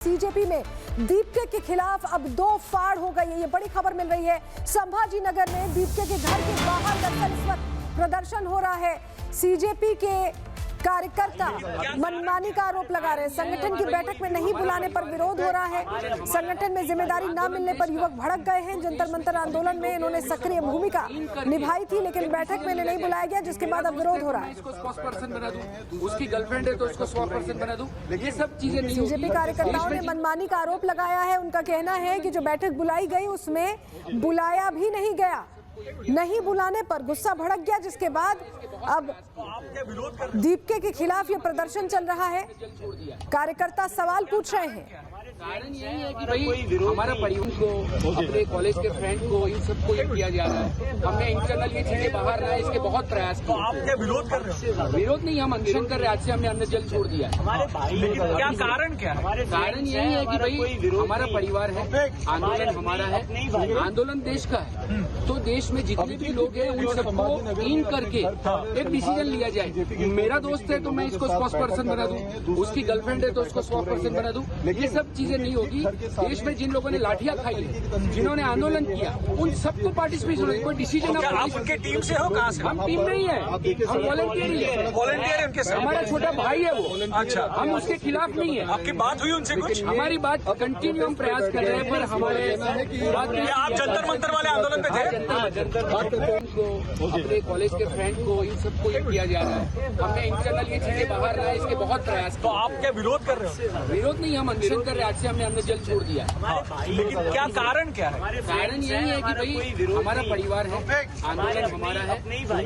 CJP में दीपके के खिलाफ अब दो फाड़ हो गई है। ये बड़ी खबर मिल रही है। संभाजी नगर में दीपके के घर के बाहर दरअसल इस वक्त प्रदर्शन हो रहा है। सीजेपी के कार्यकर्ता मनमानी का आरोप लगा रहे हैं। संगठन की बैठक में नहीं बुलाने पर विरोध हो रहा है। संगठन में जिम्मेदारी न मिलने पर युवक भड़क गए हैं। जंतर मंतर आंदोलन में इन्होंने सक्रिय भूमिका निभाई थी, लेकिन बैठक में नहीं बुलाया गया, जिसके बाद अब विरोध हो रहा है। इसको स्पोक्स पर्सन बना दूं, उसकी गर्लफ्रेंड है तो उसको स्पोक्स पर्सन बना दूं, ये सब चीजें नहीं। बीजेपी कार्यकर्ताओं ने मनमानी का आरोप लगाया है। उनका कहना है कि जो बैठक बुलाई गई उसमें बुलाया भी नहीं गया। नहीं बुलाने पर गुस्सा भड़क गया, जिसके बाद अब दीपके के खिलाफ ये प्रदर्शन चल रहा है। कार्यकर्ता सवाल पूछ रहे हैं। कारण यही है कि भाई हमारा परिवार को, अपने कॉलेज के फ्रेंड को, इन सबको ये किया जा रहा है। हमने इंटरनल ये चीजें बाहर लाए, इसके बहुत प्रयास किए। आप क्या विरोध कर रहे हो? विरोध नहीं, हम अनशन कर रहे हैं। आज से हमने अन्न जल छोड़ दिया है। लेकिन क्या कारण क्या है? कारण यही है कि भाई हमारा परिवार है, आंदोलन हमारा है, आंदोलन देश का है। तो देश में जितने भी लोग हैं उन सबको इन करके एक डिसीजन लिया जाए। मेरा दोस्त है तो मैं इसको स्पोक्स पर्सन बना दूं, उसकी गर्लफ्रेंड है तो उसको स्पोक्स पर्सन बना दूं, ये सब चीजें नहीं होगी। देश में जिन लोगों ने लाठियां खाई है, जिन्होंने आंदोलन किया, उन सबको पार्टिसिपेट होना। कोई डिसीजन आप उनके टीम से हो? कहाँ से? हम टीम नहीं है, हम वॉलंटियर ही है। वॉलंटियर उनके साथ? हमारा छोटा भाई है वो। अच्छा, हम उसके खिलाफ नहीं है। आपकी बात हुई उनसे कुछ? हमारी बात कंटिन्यू हम प्रयास कर रहे हैं, पर हमारे आप जंतर मंतर वाले आंदोलन पे थे? को, अपने कॉलेज के फ्रेंड को, इन सबको ये किया जा रहा है। हमने इंटरनल ये चीजें बाहर लाए, इसके बहुत प्रयास। तो आप क्या विरोध कर रहे हो? विरोध नहीं, हम अनशन कर रहे हैं। आज से हमने अन्न जल छोड़ दिया है। लेकिन क्या कारण क्या है? कारण यही है कि भाई हमारा परिवार है, आंदोलन हमारा है,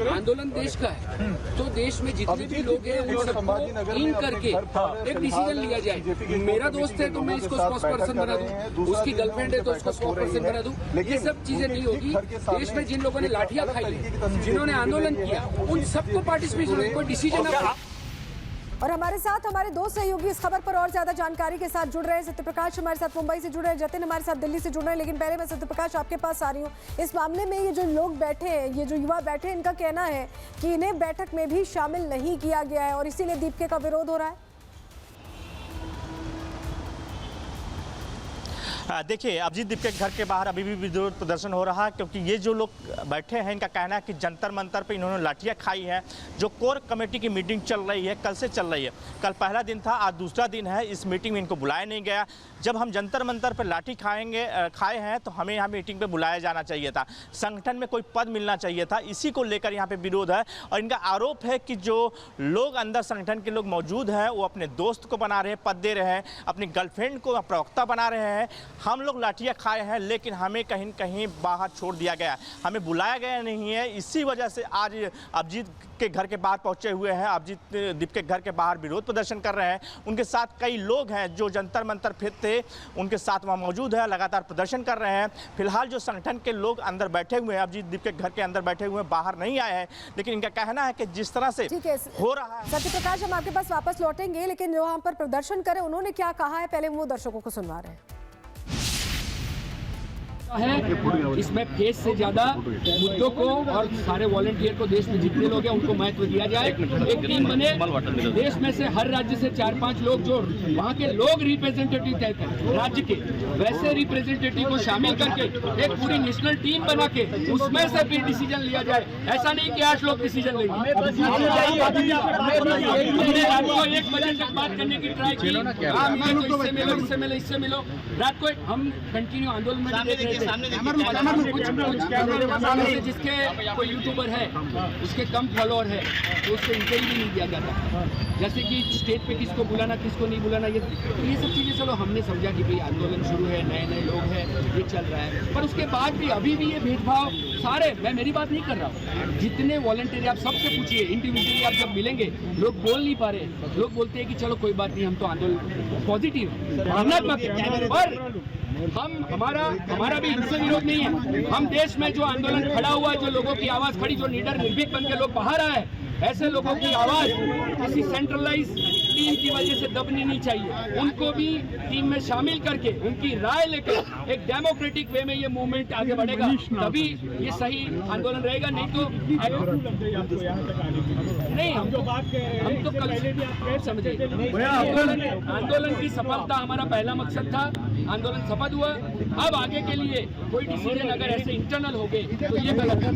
आंदोलन देश का है। तो देश में जितने भी लोग हैं उन सबको इन करके एक डिसीजन लिया जाए। मेरा दोस्त है तो मैं इसको स्पोक्स पर्सन बना दूं, उसकी गर्लफ्रेंड है तो उसको स्पोक्स पर्सन बना दूं, ये सब चीजें नहीं होगी। देश में जिन लोगों ने लाठियां खाई है, जिन्होंने आंदोलन किया, उन सबको पार्टिसिपेट होना। कोई डिसीजन। और हमारे साथ हमारे दो सहयोगी इस खबर पर और ज्यादा जानकारी के साथ जुड़ रहे हैं। सत्यप्रकाश हमारे साथ मुंबई से जुड़ रहे हैं, जतिन हमारे साथ दिल्ली से जुड़ रहे हैं। लेकिन पहले मैं सत्यप्रकाश आपके पास आ रही हूँ। इस मामले में ये जो लोग बैठे हैं, ये जो युवा बैठे हैं, इनका कहना है कि इन्हें बैठक में भी शामिल नहीं किया गया है और इसीलिए दीपके का विरोध हो रहा है। देखिए, अभिजीत दीपके के घर के बाहर अभी भी विरोध प्रदर्शन हो रहा है, क्योंकि ये जो लोग बैठे हैं इनका कहना है कि जंतर मंतर पे इन्होंने लाठियां खाई हैं। जो कोर कमेटी की मीटिंग चल रही है, कल से चल रही है। कल पहला दिन था, आज दूसरा दिन है। इस मीटिंग में इनको बुलाया नहीं गया। जब हम जंतर मंतर पर लाठी खाए हैं तो हमें यहाँ मीटिंग पे बुलाया जाना चाहिए था। संगठन में कोई पद मिलना चाहिए था। इसी को लेकर यहाँ पे विरोध है। और इनका आरोप है कि जो लोग अंदर संगठन के लोग मौजूद हैं वो अपने दोस्त को बना रहे हैं, पद दे रहे हैं, अपनी गर्लफ्रेंड को प्रवक्ता बना रहे हैं। हम लोग लाठियाँ खाए हैं, लेकिन हमें कहीं कहीं बाहर छोड़ दिया गया, हमें बुलाया गया नहीं है। इसी वजह से आज अभिजीत के घर के बाहर पहुंचे हुए हैं। अभिजीत दीपके के घर के बाहर विरोध प्रदर्शन कर रहे हैं। उनके साथ कई लोग हैं जो जंतर मंतर फिर थे, उनके साथ वहाँ मौजूद है, लगातार प्रदर्शन कर रहे हैं। फिलहाल जो संगठन के लोग अंदर बैठे हुए हैं, अभिजीत दीपके के घर के अंदर बैठे हुए हैं, बाहर नहीं आए हैं। लेकिन इनका कहना है कि जिस तरह से हो रहा है। सत्यप्रकाश, हम आपके पास वापस लौटेंगे, लेकिन जो वहाँ पर प्रदर्शन करे उन्होंने क्या कहा है, पहले वो दर्शकों को सुनवा रहे हैं। है इसमें फेस से ज्यादा मुद्दों को और सारे वॉलंटियर को, देश में जितने लोग हैं उनको महत्व दिया जाए। एक टीम बने, देश में से हर राज्य से 4-5 लोग, जो वहाँ के लोग रिप्रेजेंटेटिव तय करें राज्य के, वैसे रिप्रेजेंटेटिव को शामिल करके एक पूरी नेशनल टीम बना के उसमें से फिर डिसीजन लिया जाए। ऐसा नहीं कि 8 लोग डिसीजन लेंगे। रात को 1 बजे तक बात करने की ट्राई की, इससे मिलो, इससे मिलो, इससे मिलो। रात को हम कंटिन्यू आंदोलन में देख रहे थे। जिसके कोई यूट्यूबर है, उसके कम फॉलोअर है, तो उसको इंटरव्यू भी नहीं दिया जाता। जैसे कि स्टेज पे किसको बुलाना, किसको नहीं बुलाना, ये सब चीज़ें चलो हमने समझा कि भाई आंदोलन शुरू है, नए नए लोग हैं, ये चल रहा है। पर उसके बाद भी अभी भी ये भेदभाव सारे, मैं मेरी बात नहीं कर रहा हूँ, जितने वॉलंटियर आप सबसे पूछिए, इंडिविजुअली आप जब मिलेंगे, लोग बोल नहीं पा रहे। लोग बोलते हैं कि चलो कोई बात नहीं, हम तो आंदोलन पॉजिटिव भावनात्मक है, पर हमारा भी इनसे विरोध नहीं है। हम देश में जो आंदोलन खड़ा हुआ है, जो लोगों की आवाज खड़ी, जो लीडर निर्भीक बन के लोग बाहर आए, ऐसे लोगों की आवाज किसी सेंट्रलाइज टीम की वजह से दबनी नहीं चाहिए, उनको भी टीम में शामिल करके उनकी राय लेकर एक डेमोक्रेटिक वे में ये मूवमेंट आगे बढ़ेगा, तभी ये सही आंदोलन रहेगा। नहीं तो नहीं, हम तो कल समझे आंदोलन की सफलता हमारा पहला मकसद था, आंदोलन सफल हुआ। अब आगे के लिए कोई डिसीजन अगर ऐसे इंटरनल हो गए तो ये गलत है।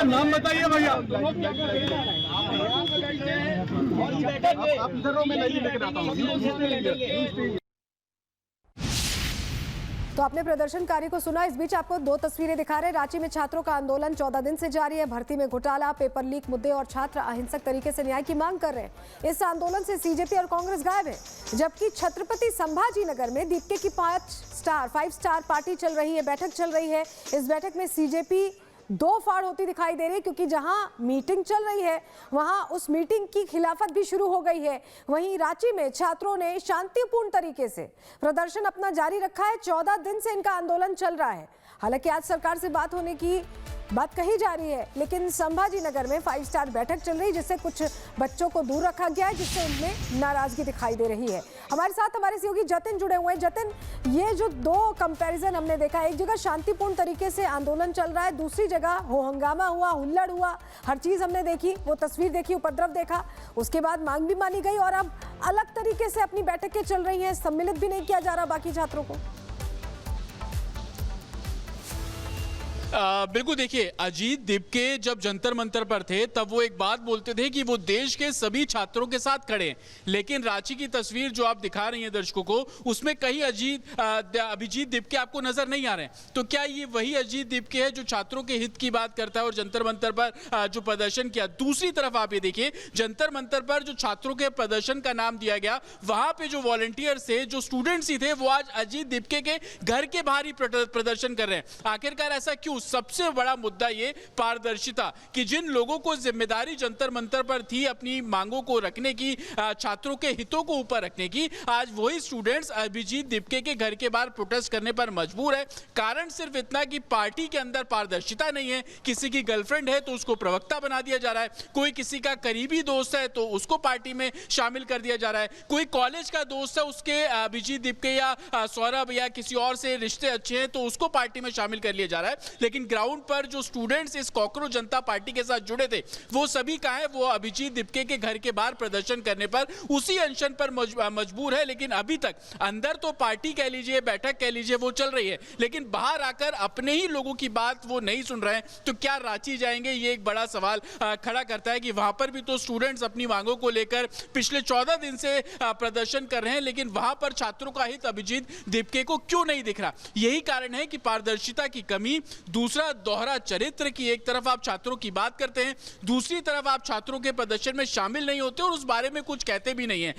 नाम बताइए भैया। आप इधरों में नहीं लेकर आता हूँ। तो आपने प्रदर्शनकारी को सुना। इस बीच आपको दो तस्वीरें दिखा रहे हैं। रांची में छात्रों का आंदोलन 14 दिन से जारी है। भर्ती में घोटाला, पेपर लीक मुद्दे और छात्र अहिंसक तरीके से न्याय की मांग कर रहे हैं। इस आंदोलन से सीजेपी और कांग्रेस गायब है, जबकि छत्रपति संभाजी नगर में दीपके की 5 स्टार पार्टी चल रही है, बैठक चल रही है। इस बैठक में सीजेपी दो फाड़ होती दिखाई दे रही है, क्योंकि जहां मीटिंग चल रही है वहां उस मीटिंग की खिलाफत भी शुरू हो गई है। वहीं रांची में छात्रों ने शांतिपूर्ण तरीके से प्रदर्शन अपना जारी रखा है। 14 दिन से इनका आंदोलन चल रहा है। हालांकि आज सरकार से बात होने की बात कही जा रही है, लेकिन संभाजी नगर में 5 स्टार बैठक चल रही है, जिससे कुछ बच्चों को दूर रखा गया है, जिससे उनमें नाराजगी दिखाई दे रही है। हमारे साथ हमारे सहयोगी जतिन जुड़े हुए हैं। जतिन, ये जो दो कंपैरिजन हमने देखा, एक जगह शांतिपूर्ण तरीके से आंदोलन चल रहा है, दूसरी जगह हो हंगामा हुआ, हुल्लड़ हुआ, हर चीज हमने देखी, वो तस्वीर देखी, उपद्रव देखा, उसके बाद मांग भी मानी गई और अब अलग तरीके से अपनी बैठकें चल रही हैं, सम्मिलित भी नहीं किया जा रहा बाकी छात्रों को। बिल्कुल, देखिए, अजीत दीपके जब जंतर मंतर पर थे तब वो एक बात बोलते थे कि वो देश के सभी छात्रों के साथ खड़े हैं, लेकिन रांची की तस्वीर जो आप दिखा रही हैं दर्शकों को, उसमें कहीं अभिजीत दीपके आपको नजर नहीं आ रहे हैं। तो क्या ये वही अजीत दीपके है जो छात्रों के हित की बात करता है और जंतर मंतर पर जो प्रदर्शन किया? दूसरी तरफ आप ये देखिए, जंतर मंतर पर जो छात्रों के प्रदर्शन का नाम दिया गया, वहां पे जो वॉलंटियर्स थे, जो स्टूडेंट्स ही थे, वो आज अजीत दीपके के घर के बाहर ही प्रदर्शन कर रहे हैं। आखिरकार ऐसा क्यों? सबसे बड़ा मुद्दा ये पारदर्शिता, कि जिन लोगों को जिम्मेदारी जंतर मंतर पर थी अपनी मांगों को रखने की, छात्रों के हितों को ऊपर रखने की, आज वही स्टूडेंट्स अभिजीत दीपके के घर के बाहर प्रोटेस्ट करने पर मजबूर है। कारण सिर्फ इतना कि पार्टी के अंदर पारदर्शिता नहीं है। किसी की गर्लफ्रेंड है तो उसको प्रवक्ता बना दिया जा रहा है, कोई किसी का करीबी दोस्त है तो उसको पार्टी में शामिल कर दिया जा रहा है, कोई कॉलेज का दोस्त है, उसके अभिजीत दीपके या सौरभ या किसी और से रिश्ते अच्छे हैं तो उसको पार्टी में शामिल कर लिया जा रहा है। लेकिन ग्राउंड पर जो स्टूडेंट्स इस कॉकरोच जनता पार्टी के साथ जुड़े थे, वो सभी कहां हैं? वो अभिजीत दीपके के घर के बाहर प्रदर्शन करने पर, उसी अनशन पर मजबूर है। लेकिन अभी तक अंदर तो पार्टी कह लीजिए, बैठक कह लीजिए, वो चल रही है, लेकिन बाहर आकर अपने ही लोगों की बात वो नहीं सुन रहे हैं। तो क्या रांची जाएंगे? ये एक बड़ा सवाल खड़ा करता है कि वहां पर भी तो स्टूडेंट्स अपनी मांगों को लेकर पिछले 14 दिन से प्रदर्शन कर रहे हैं, लेकिन वहां पर छात्रों का हित अभिजीत दीपके को क्यों नहीं दिख रहा? यही कारण है कि पारदर्शिता की कमी, दूसरा दोहरा चरित्र की एक तरफ आप छात्रों की बात करते हैं, दूसरी तरफ आप छात्रों के प्रदर्शन में शामिल नहीं होते और उस बारे में कुछ कहते भी नहीं है।